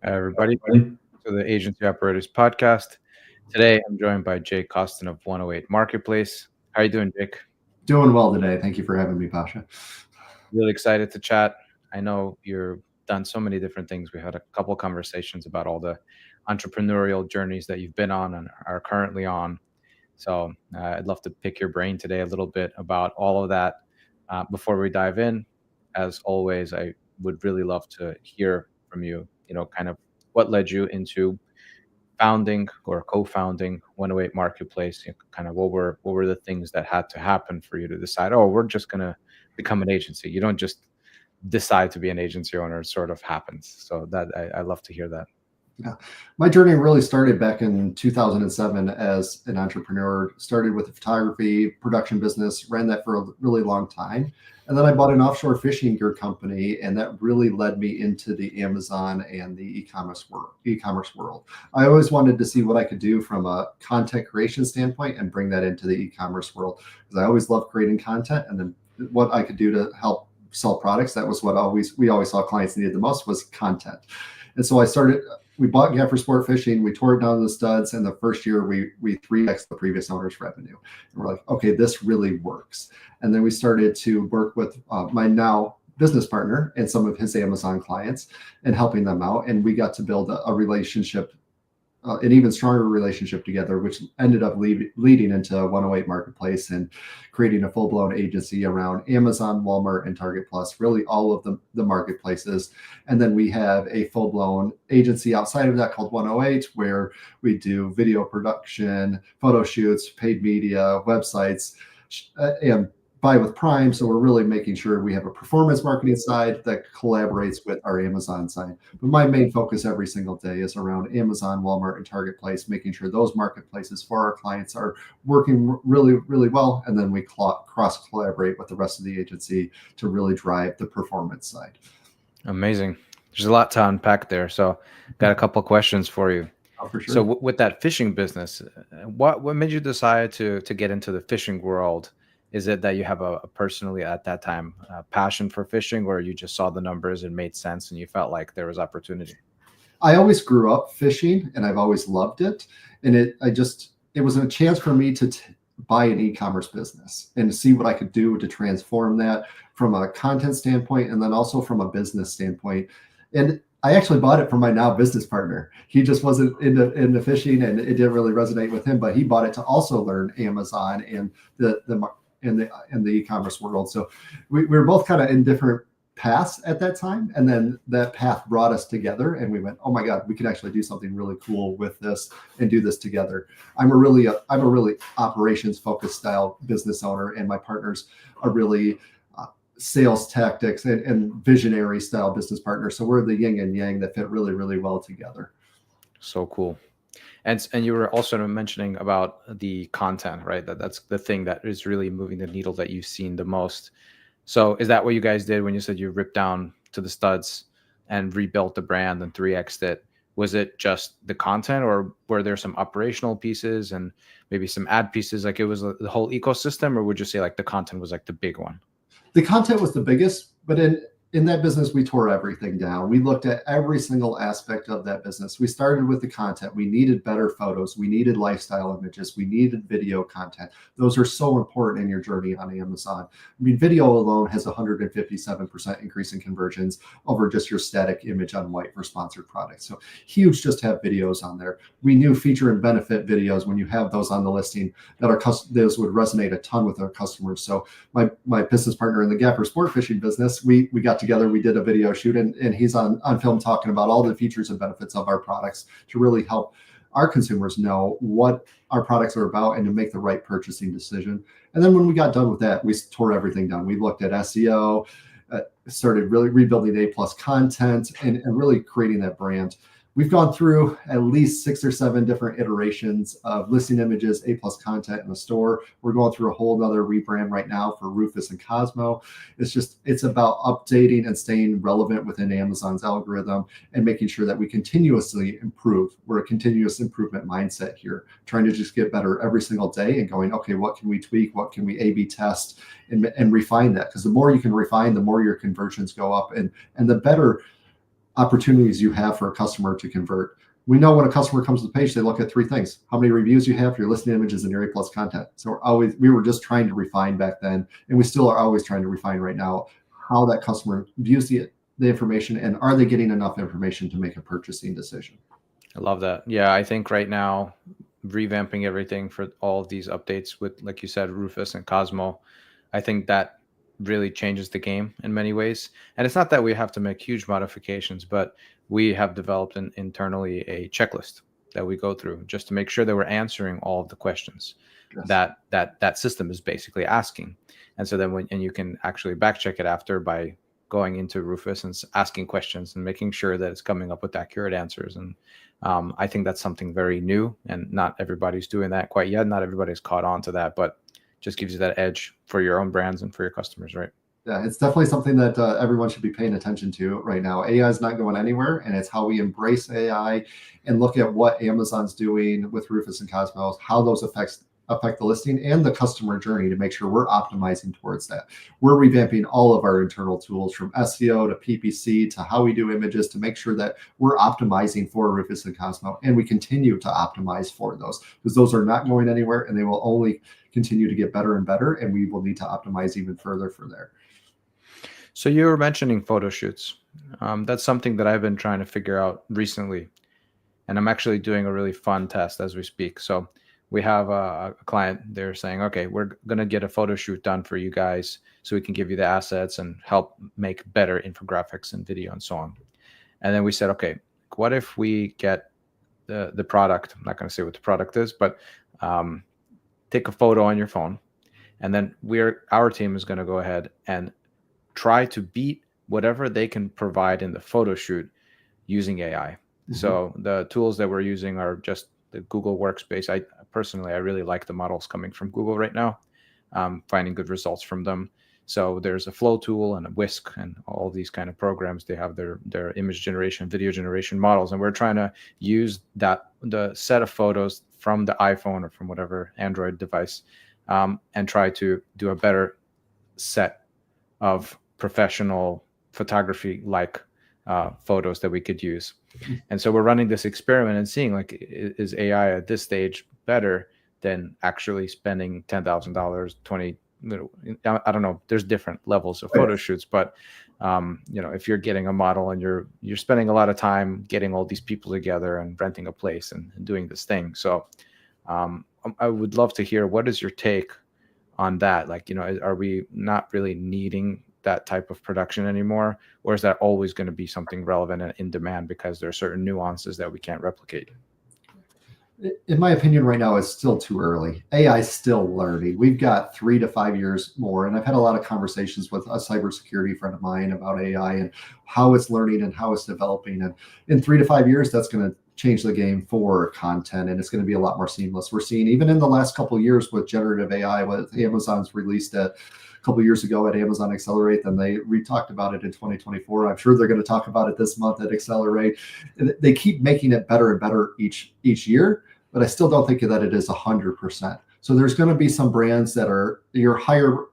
Hi, everybody, to the Agency Operators Podcast. Today, I'm joined by Jake Kosten of 108 Marketplace. How are you doing, Jake? Doing well today. Thank you for having me, Pasha. Really excited to chat. I know you've done so many different things. We had a couple conversations about all the entrepreneurial journeys that you've been on and are currently on. So I'd love to pick your brain today a little bit about all of that. Before we dive in, as always, I would really love to hear from you, kind of what led you into founding or co-founding 108 Marketplace. Kind of what were the things that had to happen for you to decide, oh, we're just going to become an agency. You don't just decide to be an agency owner. It sort of happens. So that I love to hear that. Yeah, my journey really started back in 2007 as an entrepreneur. Started with a photography production business, ran that for a really long time. And then I bought an offshore fishing gear company, and that really led me into the Amazon and the e-commerce world. I always wanted to see what I could do from a content creation standpoint and bring that into the e-commerce world, because I always loved creating content, and then what I could do to help sell products. That was what we always saw clients needed the most, was content. And so we bought Gaffer Sport Fishing, we tore it down to the studs, and the first year we 3x the previous owner's revenue. And we're like, okay, this really works. And then we started to work with my now business partner and some of his Amazon clients and helping them out. And we got to build a relationship, an even stronger relationship together, which ended up leading into 108 Marketplace and creating a full-blown agency around Amazon, Walmart, and Target Plus, really all of the marketplaces. And then we have a full-blown agency outside of that called 108, where we do video production, photo shoots, paid media, websites, and buy with Prime. So we're really making sure we have a performance marketing side that collaborates with our Amazon side. But my main focus every single day is around Amazon, Walmart, and Target Place, making sure those marketplaces for our clients are working really, really well. And then we cross collaborate with the rest of the agency to really drive the performance side. Amazing. There's a lot to unpack there. So got a couple of questions for you. Oh, for sure. So with that fishing business, what made you decide to get into the fishing world? Is it that you have a personally at that time passion for fishing, or you just saw the numbers and made sense and you felt like there was opportunity? I always grew up fishing and I've always loved it. And it was a chance for me to buy an e-commerce business and see what I could do to transform that from a content standpoint and then also from a business standpoint. And I actually bought it from my now business partner. He just wasn't into fishing and it didn't really resonate with him, but he bought it to also learn Amazon and in the e-commerce world. So we were both kind of in different paths at that time. And then that path brought us together and we went, oh my God, we could actually do something really cool with this and do this together. I'm a really operations focused style business owner, and my partners are really sales tactics and visionary style business partners. So we're the yin and yang that fit really, really well together. So cool. And you were also mentioning about the content, right? That's the thing that is really moving the needle that you've seen the most. So is that what you guys did when you said you ripped down to the studs and rebuilt the brand and 3x'd it? Was it just the content, or were there some operational pieces and maybe some ad pieces? Like it was the whole ecosystem, or would you say like the content was like the big one? The content was the biggest, but in that business, we tore everything down. We looked at every single aspect of that business. We started with the content. We needed better photos. We needed lifestyle images. We needed video content. Those are so important in your journey on Amazon. I mean, video alone has 157% increase in conversions over just your static image on white for sponsored products. So huge just to have videos on there. We knew feature and benefit videos, when you have those on the listing, those would resonate a ton with our customers. So my business partner in the Gaffer Sport Fishing business, we got together, we did a video shoot, and he's on film talking about all the features and benefits of our products to really help our consumers know what our products are about and to make the right purchasing decision. And then when we got done with that, we tore everything down. We looked at SEO, started really rebuilding A+ content and really creating that brand. We've gone through at least 6 or 7 different iterations of listing images, A+ content in the store. We're going through a whole other rebrand right now for Rufus and Cosmo. It's about updating and staying relevant within Amazon's algorithm and making sure that we continuously improve. We're a continuous improvement mindset here, trying to just get better every single day and going, okay, what can we tweak? What can we A/B test and refine that? Because the more you can refine, the more your conversions go up and the better opportunities you have for a customer to convert. We know when a customer comes to the page, they look at three things: how many reviews you have, your listing images, and your A+ content. So we were just trying to refine back then, and we still are always trying to refine right now how that customer views the information, and are they getting enough information to make a purchasing decision. I love that. Yeah, I think right now, revamping everything for all of these updates with, like you said, Rufus and Cosmo, I think that really changes the game in many ways. And it's not that we have to make huge modifications, but we have developed internally a checklist that we go through just to make sure that we're answering all of the questions Yes. that system is basically asking. And so then and you can actually back check it after by going into Rufus and asking questions and making sure that it's coming up with accurate answers. And I think that's something very new, and not everybody's doing that quite yet. Not everybody's caught on to that, but just gives you that edge for your own brands and for your customers, right? Yeah, it's definitely something that everyone should be paying attention to right now. AI is not going anywhere, and it's how we embrace AI and look at what Amazon's doing with Rufus and Cosmos, how those affect the listing and the customer journey to make sure we're optimizing towards that. We're revamping all of our internal tools from SEO to PPC to how we do images to make sure that we're optimizing for Rufus and Cosmo, and we continue to optimize for those, because those are not going anywhere, and they will only continue to get better and better, and we will need to optimize even further for there. So you were mentioning photo shoots. That's something that I've been trying to figure out recently, and I'm actually doing a really fun test as we speak. So we have a client. They're saying, okay, we're going to get a photo shoot done for you guys so we can give you the assets and help make better infographics and video and so on. And then we said, okay, what if we get the product? I'm not going to say what the product is, but take a photo on your phone, and then our team is going to go ahead and try to beat whatever they can provide in the photo shoot using AI. Mm-hmm. So the tools that we're using are just the Google Workspace. I really like the models coming from Google right now, finding good results from them. So there's a flow tool and a whisk and all these kind of programs. They have their image generation, video generation models. And we're trying to use the set of photos from the iPhone or from whatever Android device, and try to do a better set of professional photography like photos that we could use. And so we're running this experiment and seeing, like, is AI at this stage better than actually spending $10,000, 20, I don't know, there's different levels of photo shoots, but if you're getting a model and you're spending a lot of time getting all these people together and renting a place and doing this thing. So I would love to hear, what is your take on that? Like, are we not really needing that type of production anymore, or is that always going to be something relevant and in demand because there are certain nuances that we can't replicate? In my opinion, right now, it's still too early. AI is still learning. We've got 3 to 5 years more, and I've had a lot of conversations with a cybersecurity friend of mine about AI and how it's learning and how it's developing. And in 3 to 5 years, that's going to change the game for content, and it's going to be a lot more seamless. We're seeing, even in the last couple of years with generative AI, what Amazon's released a couple of years ago at Amazon Accelerate, then we talked about it in 2024. I'm sure they're going to talk about it this month at Accelerate. They keep making it better and better each year, but I still don't think that it is 100%. So there's going to be some brands that are your higher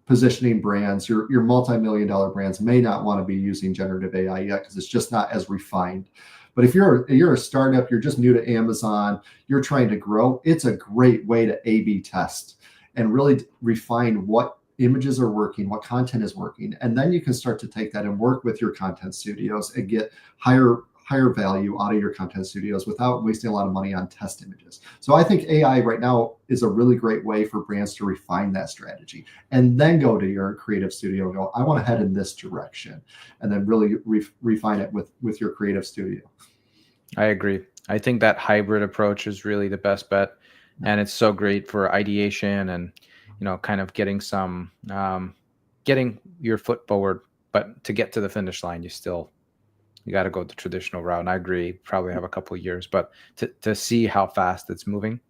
positioning brands, your multi-million-dollar brands may not want to be using generative AI yet because it's just not as refined. But if you're a startup, you're just new to Amazon, you're trying to grow, it's a great way to A/B test and really refine what images are working, what content is working. And then you can start to take that and work with your content studios and get higher value out of your content studios without wasting a lot of money on test images. So I think AI right now is a really great way for brands to refine that strategy and then go to your creative studio and go, I want to head in this direction, and then really refine it with your creative studio. I agree. I think that hybrid approach is really the best bet. And it's so great for ideation and, kind of getting getting your foot forward, but to get to the finish line, you got to go the traditional route. And I agree, probably have a couple of years, but to see how fast it's moving.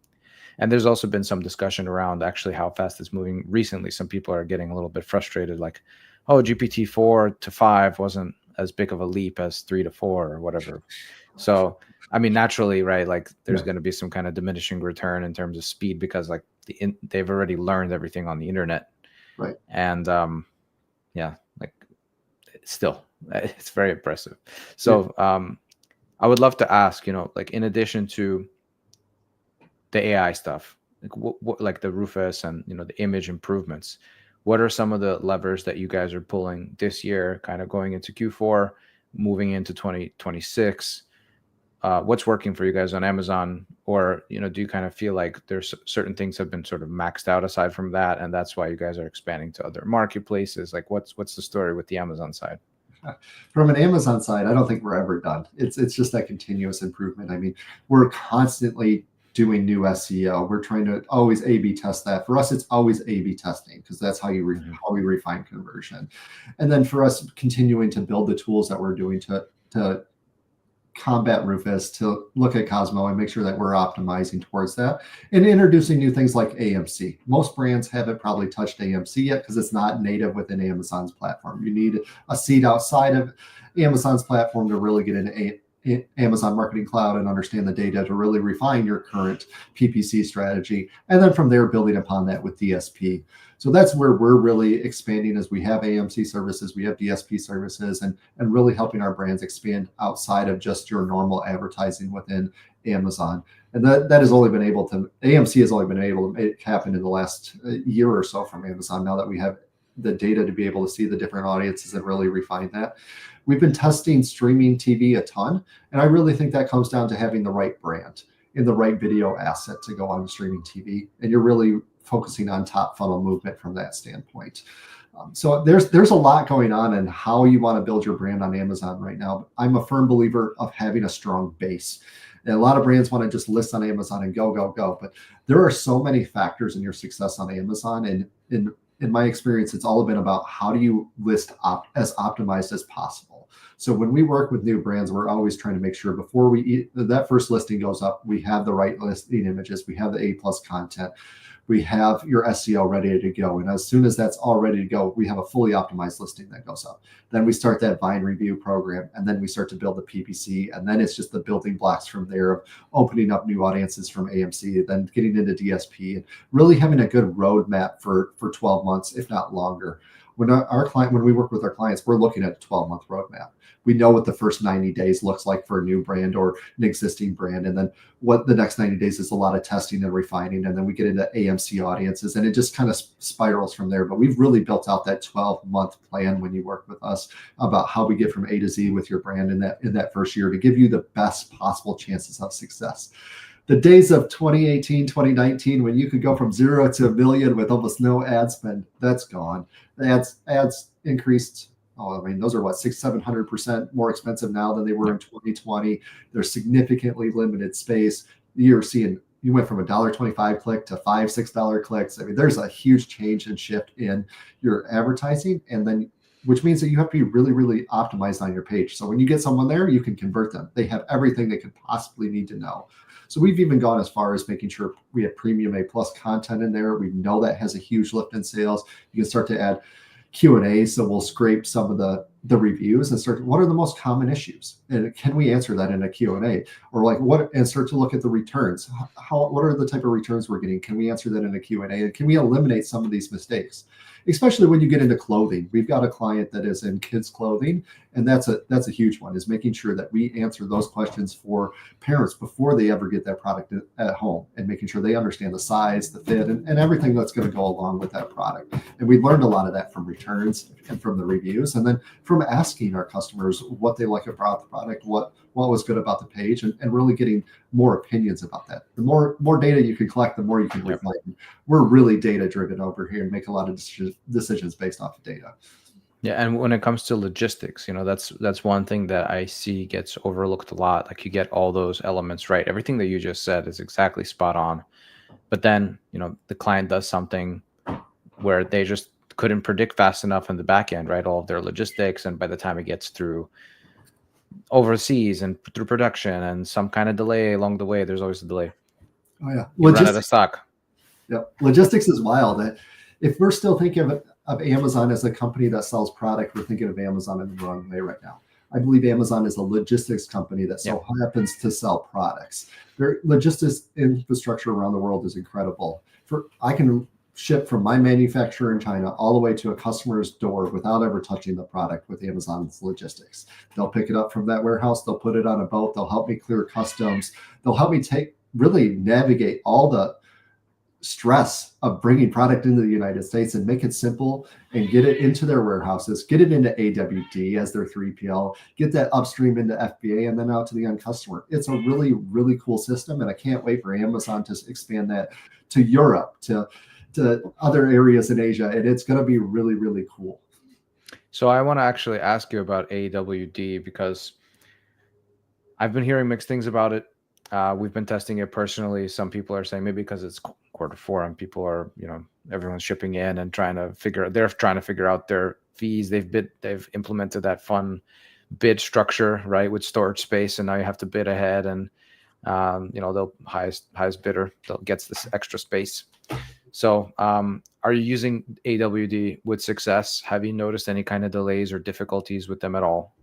And there's also been some discussion around actually how fast it's moving recently. Some people are getting a little bit frustrated, like, oh, GPT 4 to 5 wasn't as big of a leap as 3 to 4 or whatever. So, I mean, naturally, right, like there's going to be some kind of diminishing return in terms of speed because like they've already learned everything on the internet. Right. And like still, It's very impressive. Yeah. So I would love to ask, like in addition to the AI stuff, like like the Rufus and the image improvements, what are some of the levers that you guys are pulling this year, kind of going into Q4, moving into 2026? What's working for you guys on Amazon? Or do you kind of feel like there's certain things have been sort of maxed out aside from that, and that's why you guys are expanding to other marketplaces? Like what's the story with the Amazon side? From an Amazon side, I don't think we're ever done. It's just that continuous improvement. I mean, we're constantly doing new SEO. We're trying to always A/B test that. For us, it's always A/B testing because that's how how we refine conversion. And then for us, continuing to build the tools that we're doing to combat Rufus, to look at Cosmo and make sure that we're optimizing towards that, and introducing new things like AMC. Most brands haven't probably touched AMC yet because it's not native within Amazon's platform. You need a seat outside of Amazon's platform to really get into Amazon Marketing Cloud and understand the data to really refine your current PPC strategy. And then from there, building upon that with DSP. So that's where we're really expanding as we have AMC services, we have DSP services, and really helping our brands expand outside of just your normal advertising within Amazon. And that has only been able to, AMC has only been able to make happen in the last year or so from Amazon, now that we have the data to be able to see the different audiences and really refine that. We've been testing streaming TV a ton, and I really think that comes down to having the right brand and the right video asset to go on streaming TV. And you're really focusing on top funnel movement from that standpoint. So there's a lot going on in how you want to build your brand on Amazon right now. I'm a firm believer of having a strong base. And a lot of brands want to just list on Amazon and go, go, go. But there are so many factors in your success on Amazon. And in my experience, it's all been about how do you list as optimized as possible. So when we work with new brands, we're always trying to make sure before that first listing goes up, we have the right listing images, we have the A+ content, we have your SEO ready to go. And as soon as that's all ready to go, we have a fully optimized listing that goes up. Then we start that Vine review program, and then we start to build the PPC. And then it's just the building blocks from there of opening up new audiences from AMC, then getting into DSP, and really having a good roadmap for 12 months, if not longer. When we work with our clients, we're looking at a 12-month roadmap. We know what the first 90 days looks like for a new brand or an existing brand. And then what the next 90 days is a lot of testing and refining. And then we get into AMC audiences, and it just kind of spirals from there. But we've really built out that 12-month plan when you work with us about how we get from A to Z with your brand in that first year to give you the best possible chances of success. The days of 2018, 2019, when you could go from 0 to $1 million with almost no ad spend, that's gone. The ads increased. Oh, I mean, those are what, 600-700% more expensive now than they were in 2020. There's significantly limited space. You're seeing, you went from $1.25 click to $5-6 clicks. I mean, there's a huge change and shift in your advertising, and then which means that you have to be really, really optimized on your page. So when you get someone there, you can convert them. They have everything they could possibly need to know. So we've even gone as far as making sure we have premium A+ content in there. We know that has a huge lift in sales. You can start to add Q&A, so we'll scrape some of the reviews and start, what are the most common issues, and can we answer that in a Q&A, or like what, and start to look at the returns. What are the type of returns we're getting? Can we answer that in a Q&A, and can we eliminate some of these mistakes, especially when you get into clothing? We've got a client that is in kids clothing, and that's a huge one, is making sure that we answer those questions for parents before they ever get that product at home, and making sure they understand the size, the fit, and everything that's going to go along with that product. And we learned a lot of that from returns and from the reviews, and then from asking our customers what they like about the product, what was good about the page, and really getting more opinions about that. The more data you can collect, the more you can refine. We're really data driven over here and make a lot of decisions based off of data. Yeah, and when it comes to logistics, that's one thing that I see gets overlooked a lot. Like, you get all those elements right. Everything that you just said is exactly spot on. But then, the client does something where they just couldn't predict fast enough in the back end, right? All of their logistics, and by the time it gets through overseas and through production and some kind of delay along the way, there's always a delay. Oh yeah, you run out of stock. Yeah, logistics is wild. If we're still thinking of Amazon as a company that sells product, we're thinking of Amazon in the wrong way right now. I believe Amazon is a logistics company that so happens to sell products. Their logistics infrastructure around the world is incredible. I can ship from my manufacturer in China all the way to a customer's door without ever touching the product with Amazon's logistics. They'll pick it up from that warehouse. They'll put it on a boat. They'll help me clear customs. They'll help me really navigate all the stress of bringing product into the United States and make it simple and get it into their warehouses, get it into AWD as their 3PL, get that upstream into FBA and then out to the end customer. It's a really, really cool system. And I can't wait for Amazon to expand that to Europe, to other areas in Asia. And it's going to be really, really cool. So I want to actually ask you about AWD because I've been hearing mixed things about it. We've been testing it personally. Some people are saying maybe because it's Q4 and people are, everyone's shipping in and trying to figure out their fees. They've implemented that fun bid structure, right, with storage space, and now you have to bid ahead, and the highest bidder gets this extra space. So, are you using AWD with success? Have you noticed any kind of delays or difficulties with them at all?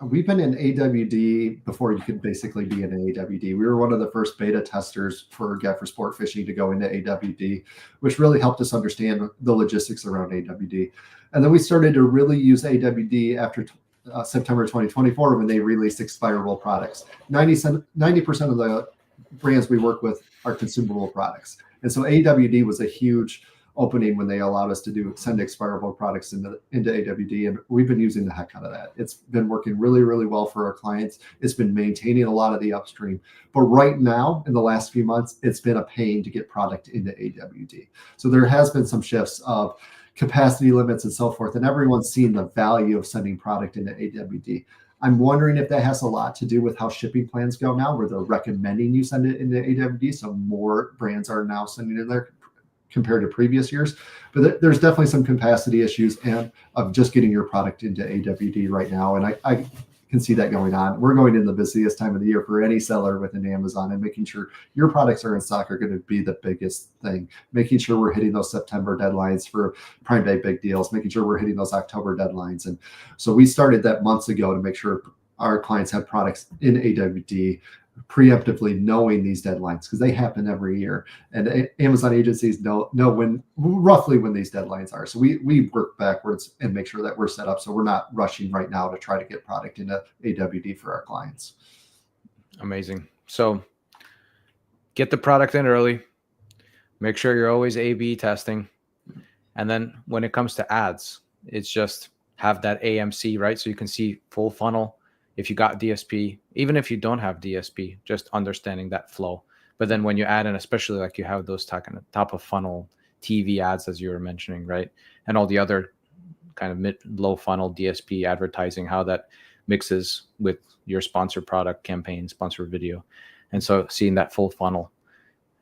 We've been in AWD before you could basically be in AWD. We were one of the first beta testers for Gaffer Sport Fishing to go into AWD, which really helped us understand the logistics around AWD. And then we started to really use AWD after September 2024 when they released expirable products. 90% of the brands we work with are consumable products. And so AWD was a huge opening when they allowed us to send expirable products into AWD, and we've been using the heck out of that. It's been working really, really well for our clients. It's been maintaining a lot of the upstream, but right now in the last few months, it's been a pain to get product into AWD. So there has been some shifts of capacity limits and so forth, and everyone's seen the value of sending product into AWD. I'm wondering if that has a lot to do with how shipping plans go now, where they're recommending you send it into AWD, so more brands are now sending it there compared to previous years. But there's definitely some capacity issues and of just getting your product into AWD right now. And I can see that going on. We're going in the busiest time of the year for any seller within Amazon, and making sure your products are in stock are going to be the biggest thing. Making sure we're hitting those September deadlines for Prime Day big deals, making sure we're hitting those October deadlines. And so we started that months ago to make sure our clients have products in AWD, preemptively knowing these deadlines because they happen every year, and Amazon agencies know roughly when these deadlines are. So we work backwards and make sure that we're set up so we're not rushing right now to try to get product into AWD for our clients. Amazing. So get the product in early. Make sure you're always A/B testing, and then when it comes to ads, it's just have that AMC, right? So you can see full funnel. If you got DSP, even if you don't have DSP, just understanding that flow. But then when you add in, especially like you have those top of funnel TV ads, as you were mentioning, right? And all the other kind of low funnel DSP advertising, how that mixes with your sponsored product campaign, sponsored video. And so seeing that full funnel,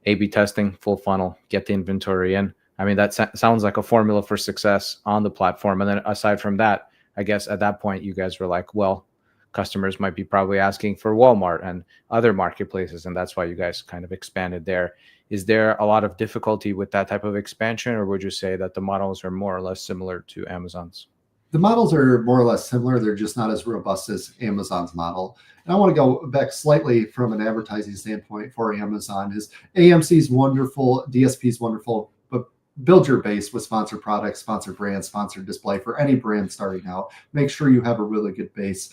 A/B testing, full funnel, get the inventory in. I mean, that sounds like a formula for success on the platform. And then aside from that, I guess at that point, you guys were like, well, customers might be probably asking for Walmart and other marketplaces, and that's why you guys kind of expanded there. Is there a lot of difficulty with that type of expansion, or would you say that the models are more or less similar to Amazon's? The models are more or less similar. They're just not as robust as Amazon's model. And I want to go back slightly from an advertising standpoint for Amazon. Is AMC is wonderful, DSP is wonderful, but build your base with sponsored products, sponsored brands, sponsored display for any brand starting out. Make sure you have a really good base.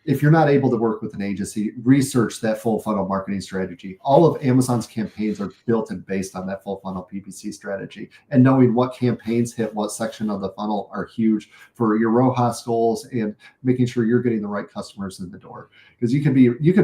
If you're not able to work with an agency, research that full funnel marketing strategy. All of Amazon's campaigns are built and based on that full funnel PPC strategy. And knowing what campaigns hit what section of the funnel are huge for your ROAS goals and making sure you're getting the right customers in the door. Because you could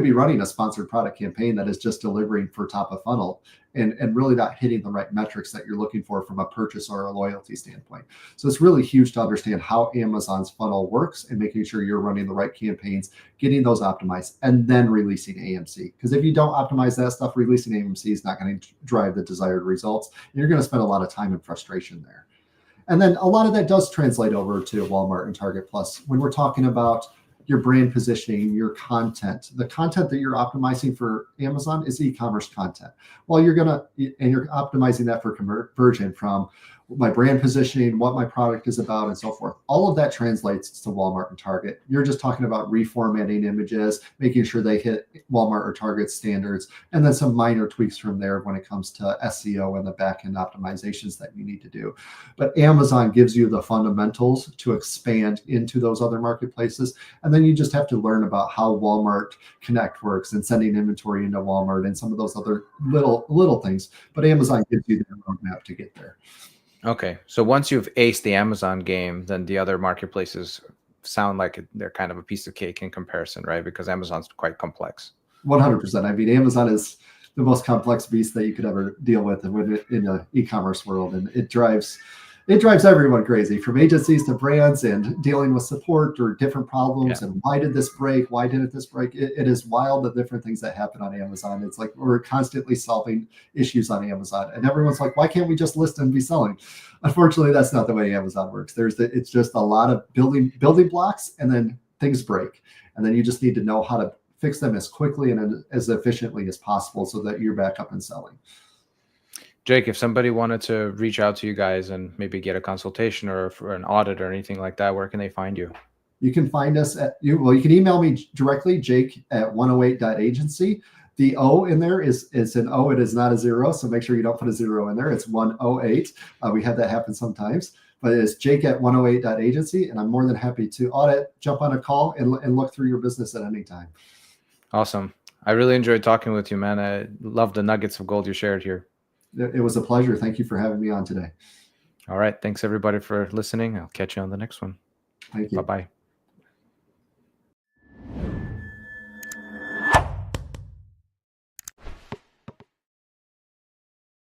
be running a sponsored product campaign that is just delivering for top of funnel and really not hitting the right metrics that you're looking for from a purchase or a loyalty standpoint. So it's really huge to understand how Amazon's funnel works and making sure you're running the right campaigns, getting those optimized, and then releasing AMC. Because if you don't optimize that stuff, releasing AMC is not going to drive the desired results. And you're going to spend a lot of time and frustration there. And then a lot of that does translate over to Walmart and Target Plus. When we're talking about your brand positioning, your content, the content that you're optimizing for Amazon is e-commerce content. Well, you're optimizing that for conversion from my brand positioning, what my product is about, and so forth. All of that translates to Walmart and Target. You're just talking about reformatting images, making sure they hit Walmart or Target standards, and then some minor tweaks from there when it comes to SEO and the back-end optimizations that you need to do. But Amazon gives you the fundamentals to expand into those other marketplaces. And then you just have to learn about how Walmart Connect works and sending inventory into Walmart and some of those other little things. But Amazon gives you the roadmap to get there. Okay. So once you've aced the Amazon game, then the other marketplaces sound like they're kind of a piece of cake in comparison, right? Because Amazon's quite complex. 100%. I mean, Amazon is the most complex beast that you could ever deal with in the e-commerce world. And it drives everyone crazy, from agencies to brands, and dealing with support or different problems. Yeah. And why did this break? Why didn't this break? It is wild, the different things that happen on Amazon. It's like we're constantly solving issues on Amazon, and everyone's like, why can't we just list and be selling? Unfortunately, that's not the way Amazon works. It's just a lot of building blocks, and then things break. And then you just need to know how to fix them as quickly and as efficiently as possible so that you're back up and selling. Jake, if somebody wanted to reach out to you guys and maybe get a consultation or for an audit or anything like that, where can they find you? You can find us you can email me directly, jake@108.agency. The O in there is an O. It is not a 0. So make sure you don't put a 0 in there. It's 108. We have that happen sometimes, but it's jake@108.agency. And I'm more than happy to audit, jump on a call, and look through your business at any time. Awesome. I really enjoyed talking with you, man. I love the nuggets of gold you shared here. It was a pleasure. Thank you for having me on today. All right. Thanks, everybody, for listening. I'll catch you on the next one. Thank you. Bye-bye.